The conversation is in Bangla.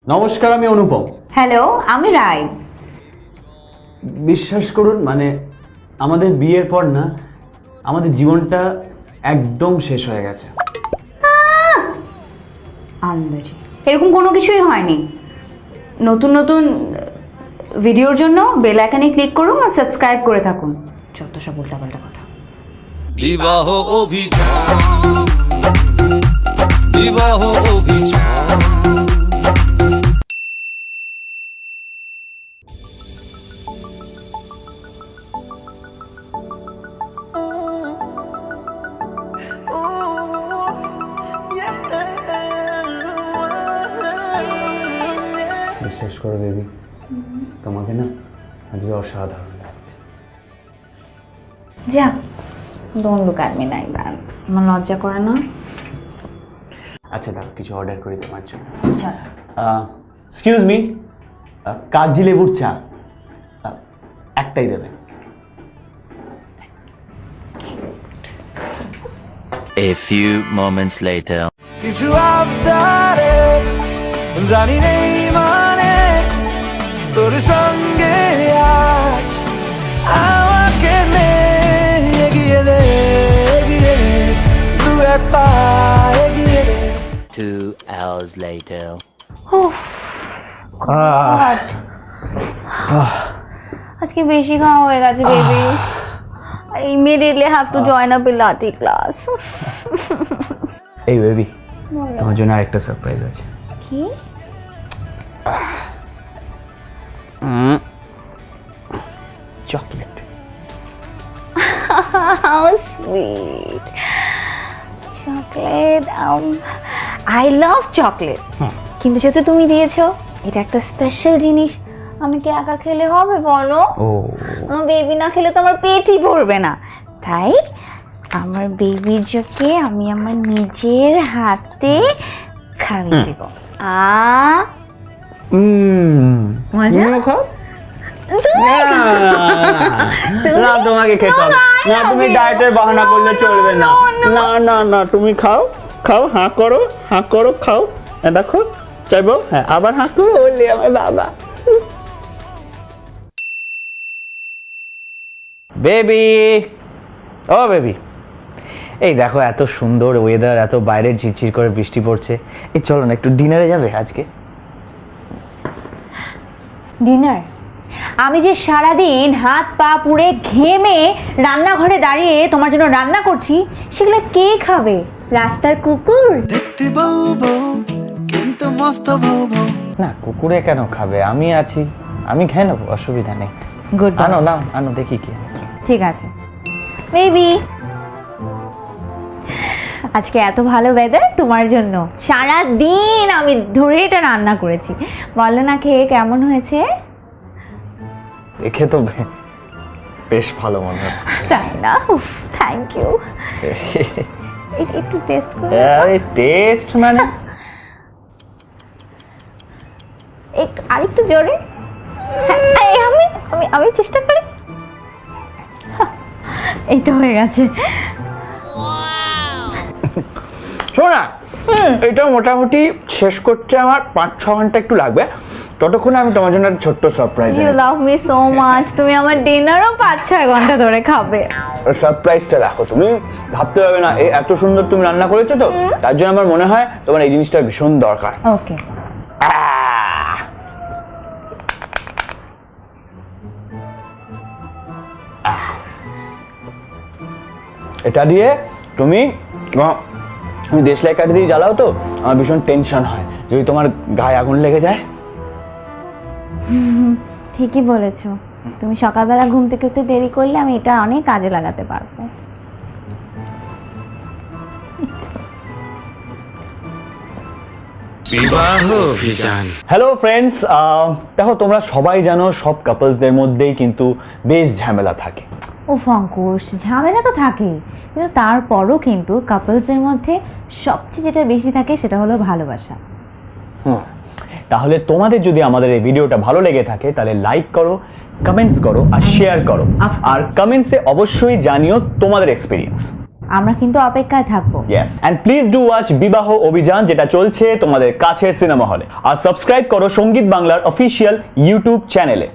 নমস্কার, আমি অনুপম। হ্যালো, আমি রায়। বিশ্বাস করুন, মানে আমাদের বিয়ের পর না আমাদের জীবনটা একদম শেষ হয়ে গেছে। আন্দাজে এরকম কোনো কিছুই হয়নি। নতুন নতুন ভিডিওর জন্য বেল আইকনে ক্লিক করুন আর সাবস্ক্রাইব করে থাকুন। যত সব উল্টাপাল্টা কথা। বিবাহ অভিযান, বিবাহ অভিযান। বিশ্বাস করো বেবি, তোমাকে না আজকে অসাধারণ লাগছে। যা, don't look at me like that. আমার লজ্জা করে না? আচ্ছা দাঁড়াও, কিছু অর্ডার করি তোমার জন্য। চল। এক্সকিউজ মি, কাগজি লেবুর চা একটাই দেবেন। A few moments later. কিছু আবদারে জানি নেই মানে তোর সঙ্গে আজ আমাকে নে এগিয়ে দে, এগিয়ে দে, দু এক পা এগিয়ে দে। 2 hours later. আজকে বেশি খাওয়া হয়ে গেছে baby. I immediately have to join a Pilates class. এই বেবি, তোমার জন্য আরেকটা সারপ্রাইজ আছে। কি? Chocolate. How sweet. Chocolate. I love chocolate. কিন্তু যেহেতু তুমি দিয়েছো, এটা একটা স্পেশাল জিনিস। আমি কি একা খেলে হবে বলো? ও আমার বেবি না খেলে তো আমার পেটই ভরবে না। তাই আমার বেবির জন্য আমি আমার নিজের হাতে খাইয়ে দেব। মজা? না, তোমাকে খেতে হবে না। তুমি ডায়েটের বাহানা করলে চলবে না। না না না, তুমি খাও খাও, হাঁ করো হাঁ করো, খাও। দেখো চাইবো, হ্যাঁ আবার হাঁ করো, বললি আমার বাবা। বেবি, ও বেবি, এই দেখো এত সুন্দর ওয়েদার, এত বাইরে ঝিরঝির করে বৃষ্টি পড়ছে। এই চলো না একটু ডিনারে যাবে আজকে। ডিনার? আমি যে সারাদিন হাত পা পুড়ে ঘেমে রান্নাঘরে দাঁড়িয়ে তোমার জন্য রান্না করছি, সেগুলো কে খাবে? রাস্তার কুকুর? দেখতে বউ বউ কিন্তু মস্ত বউ বউ। না, কুকুরে কেন খাবে? আমি আছি, আমি খেয়ে নেবো, অসুবিধা নেই। গুড। আনো নাও, আনো দেখি কি। ঠিক আছে বেবি, আজকে এত ভালো ওয়েদার তোমার জন্য সারা দিন আমি ধরে এটা রান্না করেছি। বলো না খেয়ে কেমন হয়েছে? দেখে তো বেশ ভালো মনে হচ্ছে। তাই না? Thank you. একটু টেস্ট করে আরে টেস্ট মানে একটু আরেকটু জোরে। হ্যাঁ, আমি আমি আমি চেষ্টা করি। এই তো হয়ে গেছে। শোনা, এটা মোটামুটি শেষ করতে আমার 5-6 ঘন্টা একটু লাগবে। ততক্ষণে আমি তোমার জন্য একটা ছোট্ট surprise you love me so much. তুমি আমার ডিনারও 5-6 ঘন্টা ধরে খাবে। সারপ্রাইজটা দেখো, তুমি ভাবতে পারবে না এই এত সুন্দর তুমি রান্না করেছো, তো তার জন্য আমার মনে হয় তোমার এই জিনিসটা ভীষণ দরকার। ওকে। এটা দিয়ে তুমি দেশলাই কাঠি দিয়ে জ্বালাও তো, আমার ভীষণ টেনশন হয় যদি তোমার গায়ে আগুন লেগে যায়। ঠিকই বলেছো। তুমি সকালবেলা ঘুম থেকে উঠতে দেরি করলে আমি এটা অনেক কাজে লাগাতে পারবো। বিবাহ অভিযান। হ্যালো ফ্রেন্ডস, দেখো তোমরা সবাই জানো সব কাপলসদের মধ্যেই কিন্তু বেশ ঝামেলা থাকে। ও ফঙ্কুশ, ঝামেলা তো থাকেই, কিন্তু তারপরও কিন্তু কাপলসের মধ্যে সবচেয়ে যেটা বেশি থাকে সেটা হলো ভালোবাসা। তাহলে তোমাদের যদি আমাদের এই ভিডিওটা ভালো লেগে থাকে তাহলে লাইক করো, কমেন্টস করো আর শেয়ার করো। আর কমেন্টসে অবশ্যই জানিও তোমাদের এক্সপিরিয়েন্স। আমরা কিন্তু অপেক্ষায় থাকবো। Yes and please do watch Bibaho Obhijan, যেটা চলছে তোমাদের কাছের সিনেমা হলে। আর সাবস্ক্রাইব করো সঙ্গীত বাংলার অফিসিয়াল ইউটিউব চ্যানেলে।